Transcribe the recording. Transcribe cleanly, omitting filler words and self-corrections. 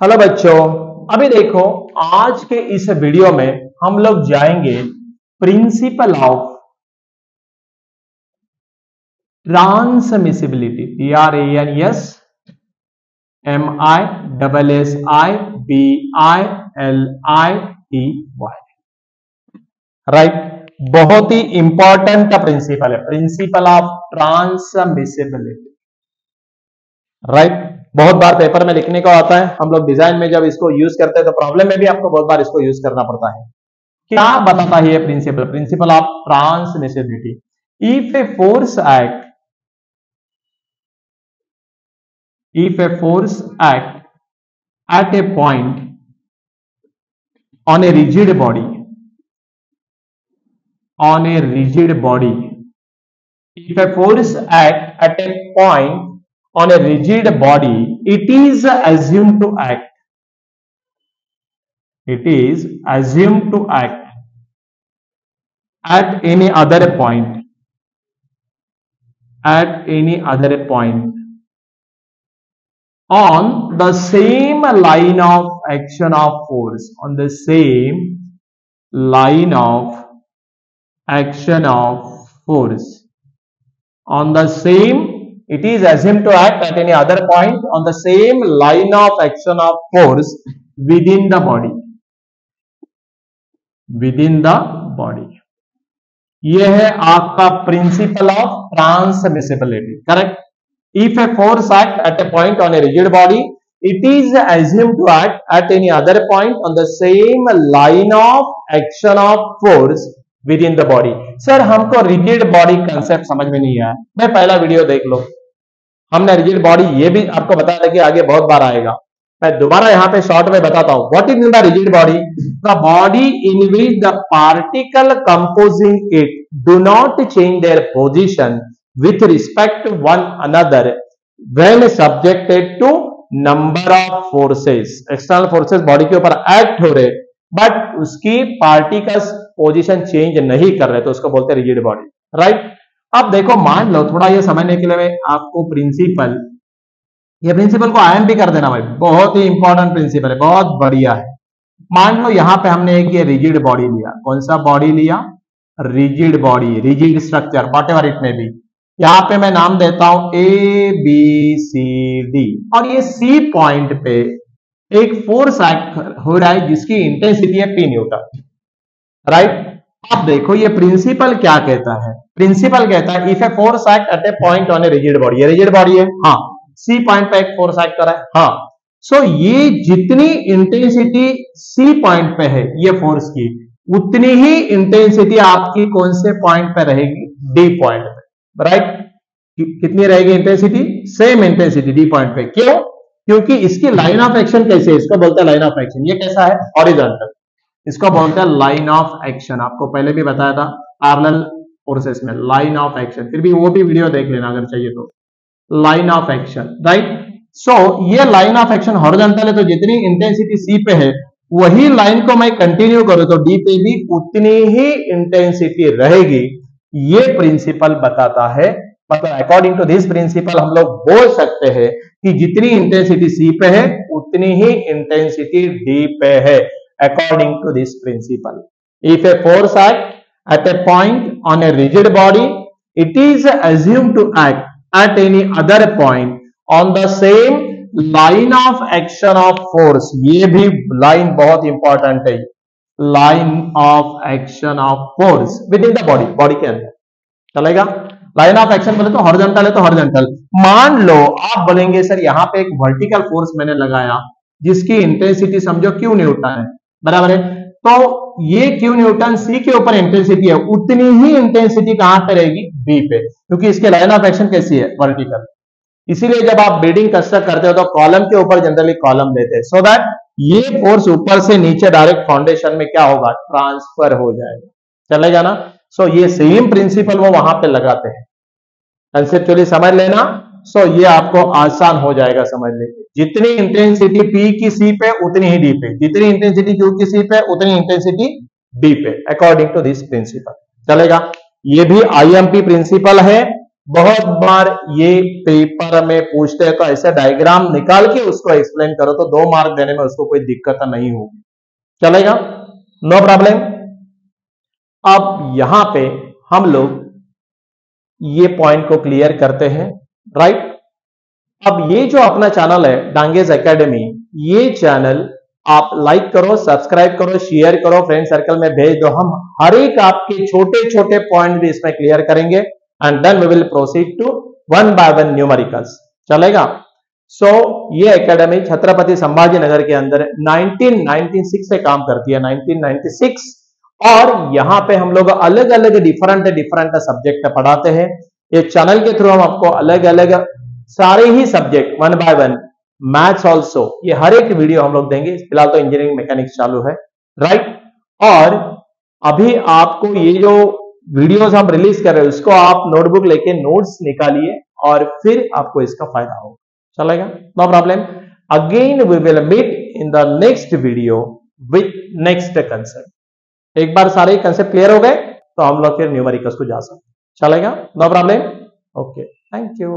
Hello बच्चों, अभी देखो आज के इस वीडियो में हम लोग जाएंगे principal of transmissibility. TRANSMISSIBILITY, right. बहुत ही इंपॉर्टेंट प्रिंसिपल है, प्रिंसिपल ऑफ ट्रांसमिसिबिलिटी, राइट। बहुत बार पेपर में लिखने को आता है, हम लोग डिजाइन में जब इसको यूज करते हैं तो प्रॉब्लम में भी आपको बहुत बार इसको यूज करना पड़ता है। क्या बताता है ये principle? Principle of transmissibility. If a force act at a point on a rigid body, if a force act at a point on a rigid body, it is assumed to act at any other point on the same line of action of force, it is assumed to act at any other point on the same line of action of force within the body. यह है आपका principal of transmissibility, correct. If a force act at a point on a rigid body, it is assumed to act at any other point on the same line of action of force within the body. Sir हमको rigid body concept समझ में नहीं आया, मैं पहला video देख लो, हमने rigid body ये भी आपको बताया था कि आगे बहुत बार आएगा। मैं दोबारा यहाँ पे शॉर्ट में बताता हूँ। What is the rigid body? The body in which the particle composing it do not change their position with respect to one another when subjected to number of forces. External forces body के ऊपर act हो रहे but उसकी particles position change नहीं कर रहे, तो उसको बोलते हैं रिजिड बॉडी, राइट। अब देखो, मान लो थोड़ा ये समझने के लिए मैं आपको ये प्रिंसिपल को आयन भी कर देना भाई, बहुत ही इंपॉर्टेंट प्रिंसिपल है, बहुत बढ़िया है। मान लो यहां पे हमने एक ये रिजिड बॉडी लिया, कौन सा बॉडी लिया? Rigid body, rigid structure, what ever it में भी। यहां पे मैं नाम देता हूं ABCD, और ये C पॉइंट पे एक फोर्स एक्ट हो रहा है जिसकी इंटेंसिटी है P न्यूटन, राइट। अब देखो ये प्रिंसिपल क्या कहता है? प्रिंसिपल कहता है if a force act at a point on a rigid body, ये रिजिड बॉडी है, हाँ, C पॉइंट पे एक फोर्स एक्ट कर रहा है, हाँ। सो ये जितनी इंटेंसिटी C पॉइंट पे है ये फोर्स की, उतनी ही इंटेंसिटी आपकी कौन से पॉइंट पे रहेगी? D पॉइंट पे, राइट। कितनी रहेगी intensity? Same intensity D point पे। क्यों? क्योंकि इसकी लाइन ऑफ एक्शन कैसे है? इसको बोलते हैं लाइन ऑफ एक्शन। ये कैसा है? हॉरिजॉन्टल, इसको बोलते हैं लाइन ऑफ एक्शन। आपको पहले भी बताया था पैरेलल फोर्सेस में लाइन ऑफ एक्शन, फिर भी वो भी वीडियो देख लेना अगर चाहिए तो। Line of action, right. So ये लाइन ऑफ एक्शन हॉरिजॉन्टल है, तो जितनी इंटेंसिटी सी पे है वही लाइन को मैं कंटिन्यू करूं तो डी पे भी उतनी ही इंटेंसिटी रहेगी। ये प्रिंसिपल बताता है, मतलब अकॉर्डिंग टू दिस प्रिंसिपल हम लोग बोल सकते हैं कि जितनी इंटेंसिटी सी पे है उतनी ही इंटेंसिटी डी पे है, according to this principle. If a force act at a point on a rigid body, it is assumed to act at any other point on the same line of action of force। ये भी line बहुत important है, line of action of force with in the body, body के अंदर चलेगा। Line of action बोले तो horizontal है तो हॉरिजॉन्टल। मान लो आप बोलेंगे सर यहाँ पे एक वर्टिकल फोर्स मैंने लगाया जिसकी इंटेंसिटी समझो Q न्यूटन है, बराबर है। तो ये Q न्यूटन C के ऊपर इंटेंसिटी है, उतनी ही इंटेंसिटी कहां पे रहेगी? B पे, क्योंकि इसके लाइन ऑफ एक्शन कैसी है? वर्टिकल। इसीलिए जब आप बिल्डिंग कंस्ट्रक्ट करते हो तो कॉलम के ऊपर जनरली कॉलम देते हैं, सो दैट ये फोर्स ऊपर से नीचे डायरेक्ट फाउंडेशन में क्या होगा? ट्रांसफर हो जाएगा, चलेगा ना। सो ये सेम प्रिंसिपल वो वहां पे लगाते हैं, कंसेप्चुअली समझ लेना। सो ये आपको आसान हो जाएगा समझने। जितनी इंटेंसिटी P की C पे उतनी ही D पे, जितनी इंटेंसिटी Q की C पे उतनी इंटेंसिटी D पे, अकॉर्डिंग टू दिस प्रिंसिपल, चलेगा। ये भी IMP प्रिंसिपल है, बहुत बार ये पेपर में पूछते हैं, तो ऐसे डायग्राम निकाल के उसको एक्सप्लेन करो तो 2 मार्क देने में उसको कोई दिक्कत नहीं होगी, चलेगा, नो प्रॉब्लम। अब यहां पे हम लोग ये पॉइंट को क्लियर करते हैं, राइट। अब ये जो अपना चैनल है डांगेज एकेडमी, ये चैनल आप लाइक करो, सब्सक्राइब करो, शेयर करो, फ्रेंड सर्कल में भेज दो। हम हर एक आपके छोटे छोटे पॉइंट भी इसमें क्लियर करेंगे and then we will proceed to 1 by 1 numericals, चलेगा। सो ये एकेडमी छत्रपति संभाजी नगर के अंदर 1996 से काम करती है, 1996। और यहां पे हम लोग अलग अलग डिफरेंट सब्जेक्ट पढ़ाते हैं। ये चैनल के थ्रू हम आपको अलग अलग सारे ही सब्जेक्ट 1 बाय 1, मैथ्स ऑल्सो, ये हर एक वीडियो हम लोग देंगे। फिलहाल तो इंजीनियरिंग मैकेनिक्स चालू है, राइट। और अभी आपको ये जो वीडियोस हम रिलीज कर रहे हैं उसको आप नोटबुक लेके नोट्स निकालिए और फिर आपको इसका फायदा होगा, चलेगा, no problem. Again we will meet in the next video with next concept. एक बार सारे कंसेप्ट क्लियर हो गए तो हम लोग फिर न्यूमेरिकल्स को जा सकते, चलेगा, no problem. Okay, thank you.